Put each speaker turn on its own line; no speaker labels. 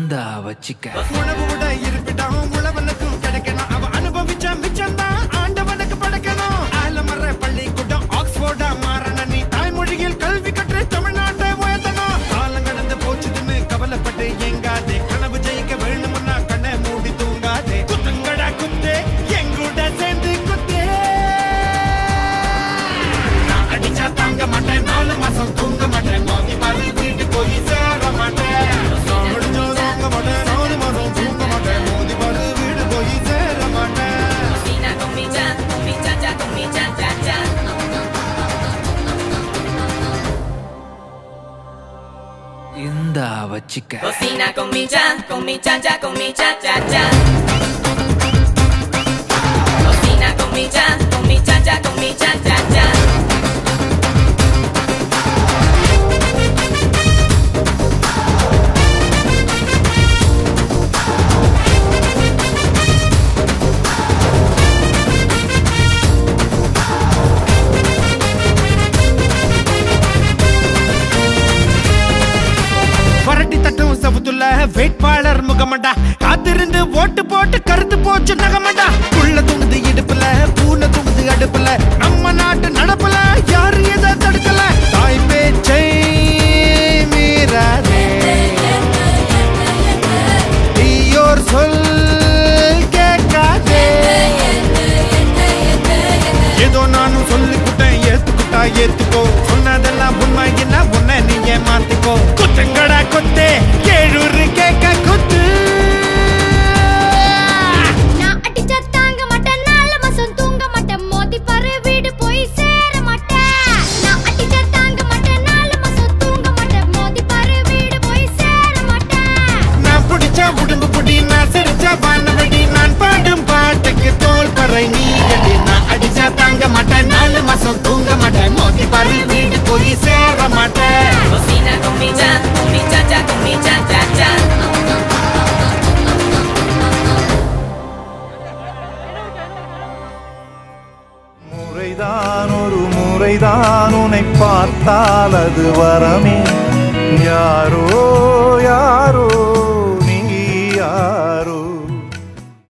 இந்தா வச்சிக்க
உணவு விட இருப்பிடம் உழவனுக்கும் கிடைக்கணும் அவன் அனுபவிச்ச மிச்சம் தான் ஆண்டவனுக்கு படைக்கணும் ஆலமர பள்ளிக்கூடம் ஆக்ஸ்போர்டா மாறன நீ தாய்மொழியில் கல்வி கற்று தமிழ்நாட்டை உயர்த்தணும் காலம் கடந்து போச்சுதுன்னு கவலைப்பட்டு எங்காதே கனவு ஜெயிக்க வேணும்னா கண்ணை மூடி தூங்காதே குத்துங்கடா குத்தே எங்கூட சேர்ந்து குத்தே நான் அடிச்சா தாங்க மாட்டேன் 4 மாசம் தூங்க மாட்டேன் மோதி பாரு வீட்டு போய் சேர மாட்டேன்
இந்தா வச்சிக்க
Cocina con mi cha cha, con mi cha cha cha. Cocina con mi cha cha, con mi cha cha cha. வேட்பாளர் முகமண்டா காத்திருந்து ஓட்டு போட்டு கருத்து போச்சு நகமண்டா புள்ள தூங்குது இடுப்புல பூனை தூங்குது அடுப்புல நம்ம நாட்டு நடப்புல யாரு எதை தடுக்கல தாய் பேச்சை மீறாதே தீயோர் சொல் கேட்காதே ஏதோ நானும் சொல்லிக்கிட்டேன் ஏத்துக்கிட்டா ஏத்துக்கோ சொன்னதெல்லாம் உண்மையினா உன்னை நீங்க மாத்திக்கோ குத்துங்கடா கொத்தே கேழூரு கேட்க குத்து
நான் அடிச்சா தாங்க மாட்டேன் 4 மாசம் தூங்க மாட்டேன் மோதி பாரு வீடு போய் சேர மாட்டேன் நான் அடிச்சா தாங்க மாட்டேன் 4 மாசம் தூங்க மாட்டேன் மோதி பாரு வீடு போய் சேர மாட்டேன்
நான் பிடிச்ச உடம்பு புடி நான் சிரிச்ச வானவடி நான் பாடும் பாட்டுக்கு தோல் பறை நீ அடி நான் அடிச்சா தாங்க மாட்டேன் 4 மாசம் தூங்க மாட்டேன் மோதி பாரு வீடு போய் சேர மாட்டேன்
Cocina con mi cha cha, con mi cha cha cha.
முறைதான் ஒரு முறைதான் உன்னை பார்த்தால் அது வரமே யாரோ